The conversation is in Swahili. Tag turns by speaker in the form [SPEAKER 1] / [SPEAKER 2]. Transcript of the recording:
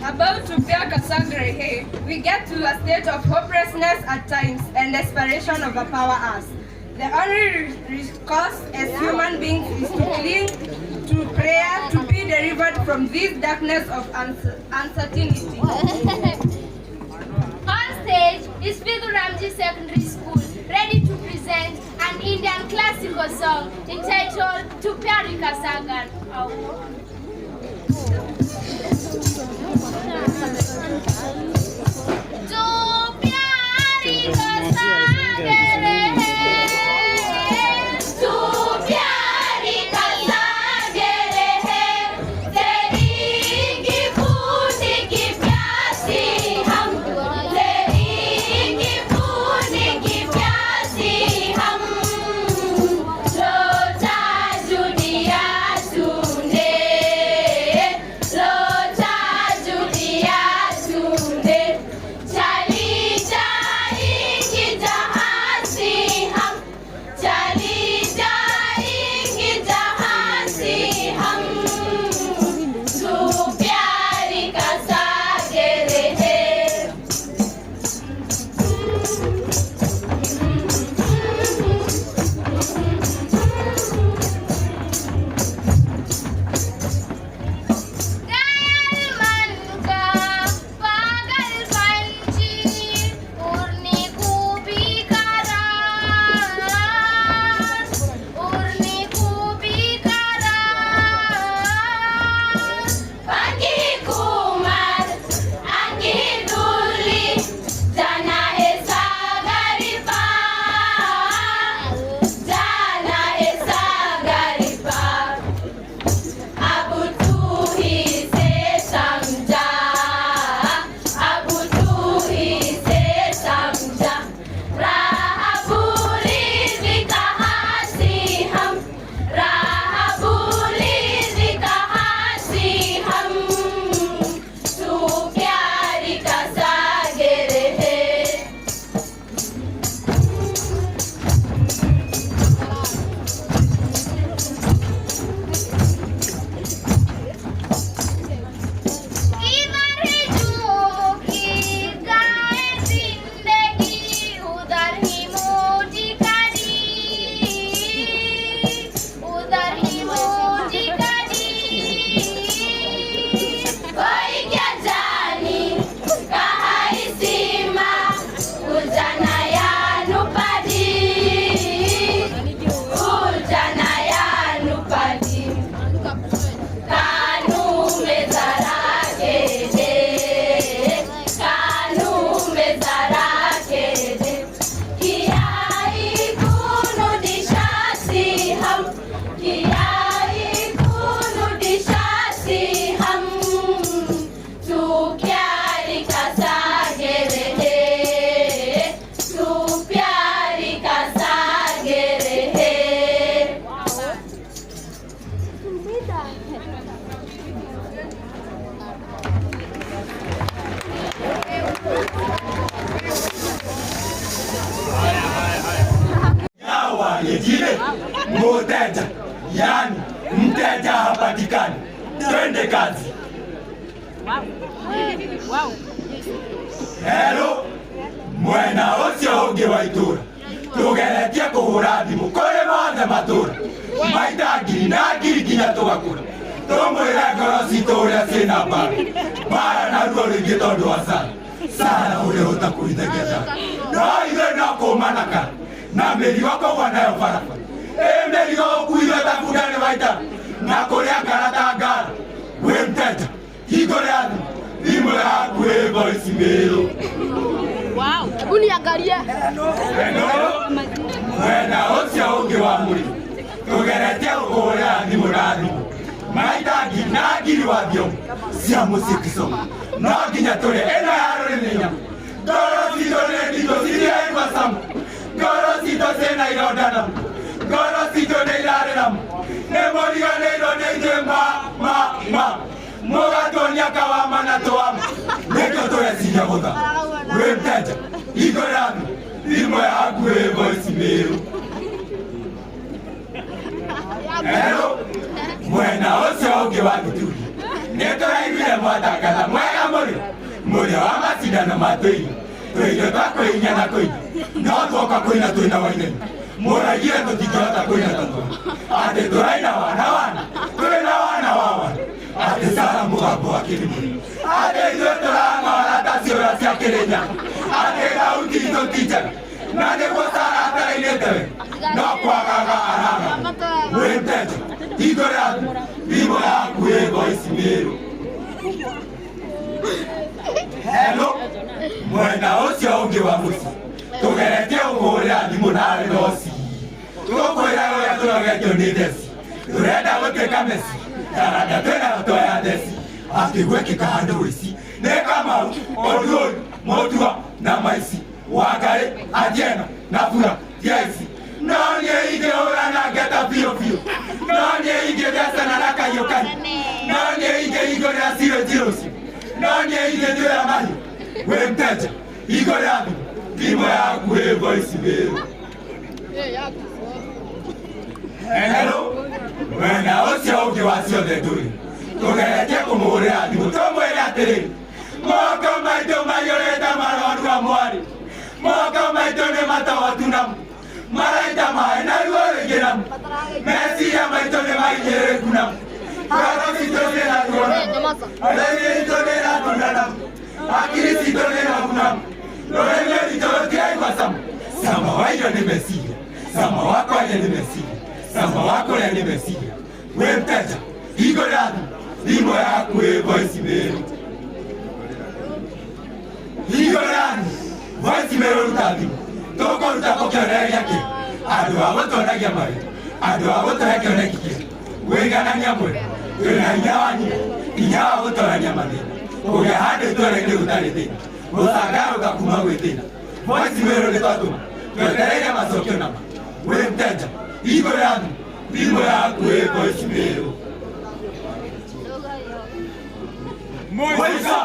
[SPEAKER 1] About to bear Kasagre, we get to a state of hopelessness at times and desperation overpower us. The only recourse as human beings is to cling to prayer to be delivered from this darkness of uncertainty.
[SPEAKER 2] On stage is Vidhu Ramji Secondary School, ready to present an Indian classical song entitled To Pyari Ka Sagar. To pyari ka sagar hai, to pyari ka sagar hai, teri ki bhoot ki pyasi hum, teri ki bhoot ki pyasi hum, locha juniya sune, locha juniya sune, chali jayenge jahan se hum, chali jayenge jahan se hum, tu pyari ka sagar hai. Dayal man ka pagal panchi, urne ko bikaran, urne ko bikaran. Pagi kumar, angi duli, jana hai sagari pa, jana hai sagari pa. अब तू ही से समझा, अब तू ही से समझा, राह भूली थी कहाँ से हम, राह भूली थी कहाँ से हम, तू प्यारी का सागर है. इधर ही झोंकी गाए जिंदगी, उधर ही मोजी करी, उधर ही मोजी करी. कोई क्या जानी कहाँ सीमा, उजनाया नुपदी, उजनाया नुपदी. कानू में जरा के दे, कानू में जरा के दे, कियाई कूनु दिशासी हम, कियाई कूनु दिशासी हम, तू प्यारी का सागर है, तू प्यारी का सागर है.
[SPEAKER 3] Yawa yengine mteja, yani mteja hapatikani. Twende kazi. Hello, mwena ucio ungi wa itura, tugeretie kuhura thimu kuri mothe matura, maita ngiri na ngiri nginya tugakura, tumwire ngoro citu uria ciina mbara, mbara na ruo ruingi tondu wa Sara, Sara uria utakuithagia Sara, no ithuĩ no kũmanaka na mĩrigo kũgwa nayo barabara, mĩrigo ũkuire ta bunda nĩ maita na kũrĩa ngara ta ngara. Wĩ mteja, hingũrĩra thimũ yaku ĩ voice mail.
[SPEAKER 4] Hebu niangalie.
[SPEAKER 3] Mwena ũcio ũngĩ wa mũrĩmo, tũgeretie kũhũrĩra thimũ na thimũ, maita ngiri na ngiri wa thiomu cia mũciĩ Kisumu, no nginya tũrĩe ĩno ya rũrĩmĩ nyamũ. Ngoro citũ nĩ nditũ cirĩaigua cama, ngoro citũ ciĩna ironda namu, ngoro citũ nĩ irarĩra nĩ mũriganĩirwo nĩ ithuĩ ma mũgatuonia kawama na tũwama nĩkĩo tũreciria gũtha wĩ mteja hingo yaku thimũ yaku ĩ voice mail. Hello, mwena ũcio ũngĩ wa Gĩturi nĩ tũraiguire mwatangatha mwega mũrĩ wa macindano ma tũirio tũirio twa kwĩinya na kũinya no twoka kũina twĩna wainaini mũraigire tũtingĩhota kũina tatuo atĩ tũraina wana twĩna wana wa wana atĩ Sara mũgambo wa kĩrimũ atĩ ithuĩ tũrang'ora ta ciũra cia Kĩrĩnya atĩ thauti itũ ti njega na nĩguo Sara atarainĩte we no kwagaga araga wĩ mteja hingo yaku thimũ yaku ĩ voice mail. Hello, mwena ũcio ũngĩ wa mũciĩ tũgeretie ũhũrĩra thimũ nawe noci tũkwĩra ũrĩa tũrogetio nĩ theci tũrenda gũtuĩka Messi taranda twĩnayo twoya theci atĩ gwĩkĩka handũ wĩci nĩ Kamau Ondũi Mũtua na Maici Wangarĩ Atieno na Bura Jaici no niĩ ingĩhũra na ngeta biũ no niĩ ingĩthecana na kahiũ kahiũ no niĩ ingĩhingũrĩra zero no niĩ ingĩtuĩra mahiũ wĩ mteja hingo yaku thimũ yaku ĩ voice mail. Hello, mwena ũcio ũngĩ wa ciothe ndũrĩ tũgeretie kũmũhũrĩra thimũ tũmwĩre atĩrĩrĩ moko maitũ maiyũrĩte marorua mwarĩ moko maitũ nĩ matogotu namo maraita maĩ na ruo rĩingĩ namo meciria maitũ nĩ maigĩrĩku namo ngoro citũ nĩ ĩratua namo rĩrĩ itũ nĩ ĩratuna namo akiri citũ nĩ ĩrabu namo rũrĩmĩ rwitũ rũtiraigua cama wa irio nĩ meciria cama wa kwaria nĩ meciria cama wa kũrĩa nĩ meciria wĩ mteja hingo yaku thimũ yaku ĩ voice mail. Hingo yaku voice mail ruta thimũ tũkũruta gũkĩonereria kĩ andũ a gũtũonagia marĩ andũ a gũtũhe kĩoneki kĩ wĩiganania mwega twĩna hinya wa nyina hinya wa gũtũrania mathĩna kũgĩa handũ itũũra-inĩ gũtarĩ thĩna gũcangarũka kuma gwĩ thĩna voice mail nĩ twatũma twetereire macokio nama wĩ mteja hingo yaku thimũ yaku ĩ voice mail. Moisa